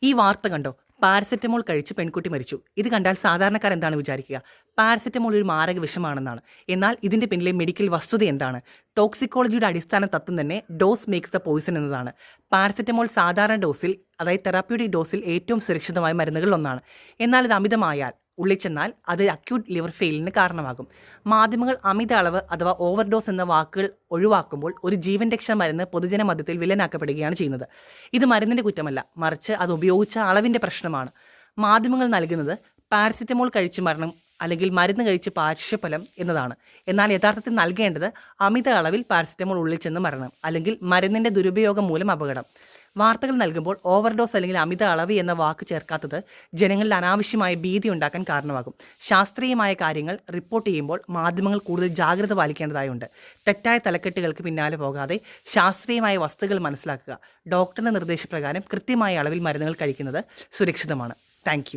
ഈ വാർത്ത കണ്ടോ? പാരസെറ്റമോൾ കഴിച്ച് പെൺകുട്ടി മരിച്ചു. ഇത് കണ്ടാൽ സാധാരണക്കാർ എന്താണ് വിചാരിക്കുക? പാരസെറ്റമോൾ ഒരു മാരക വിഷമാണെന്നാണ്. എന്നാൽ ഇതിന്റെ പിന്നിലെ മെഡിക്കൽ വസ്തുത എന്താണ്? ടോക്സിക്കോളജിയുടെ അടിസ്ഥാന തത്വം തന്നെ ഡോസ് മേക്സ് ദ പോയിസൺ എന്നതാണ്. പാരസെറ്റമോൾ സാധാരണ ഡോസിൽ, അതായത് തെറാപ്യൂട്ടിക് ഡോസിൽ ഏറ്റവും സുരക്ഷിതമായ മരുന്നുകളിൽ ഒന്നാണ്. എന്നാൽ ഇത് അമിതമായാൽ, ഉള്ളിച്ചെന്നാൽ അത് അക്യൂട്ട് ലിവർ ഫെയിലിന് കാരണമാകും. മാധ്യമങ്ങൾ അമിത അളവ് അഥവാ ഓവർഡോസ് എന്ന വാക്കുകൾ ഒഴിവാക്കുമ്പോൾ ഒരു ജീവൻ രക്ഷാ മരുന്ന് പൊതുജന മധ്യത്തിൽ വില്ലനാക്കപ്പെടുകയാണ് ചെയ്യുന്നത്. ഇത് മരുന്നിന്റെ കുറ്റമല്ല, മറിച്ച് അത് ഉപയോഗിച്ച അളവിന്റെ പ്രശ്നമാണ്. മാധ്യമങ്ങൾ നൽകുന്നത് പാരസെറ്റമോൾ കഴിച്ച് മരണം അല്ലെങ്കിൽ മരുന്ന് കഴിച്ച് പാർശ്വഫലം എന്നതാണ്. എന്നാൽ യഥാർത്ഥത്തിൽ നൽകേണ്ടത് അമിത അളവിൽ പാരസെറ്റമോൾ ഉള്ളിൽ ചെന്ന് മരണം അല്ലെങ്കിൽ മരുന്നിന്റെ ദുരുപയോഗം മൂലം അപകടം. വാർത്തകൾ നൽകുമ്പോൾ ഓവർഡോസ് അല്ലെങ്കിൽ അമിത അളവ് എന്ന വാക്ക് ചേർക്കാത്തത് ജനങ്ങളിൽ അനാവശ്യമായ ഭീതി ഉണ്ടാക്കാൻ കാരണമാകും. ശാസ്ത്രീയമായ കാര്യങ്ങൾ റിപ്പോർട്ട് ചെയ്യുമ്പോൾ മാധ്യമങ്ങൾ കൂടുതൽ ജാഗ്രത പാലിക്കേണ്ടതായുണ്ട്. തെറ്റായ തലക്കെട്ടുകൾക്ക് പിന്നാലെ പോകാതെ ശാസ്ത്രീയമായ വസ്തുതകൾ മനസ്സിലാക്കുക. ഡോക്ടറുടെ നിർദ്ദേശപ്രകാരം കൃത്യമായ അളവിൽ മരുന്നുകൾ കഴിക്കുന്നത് സുരക്ഷിതമാണ്. താങ്ക്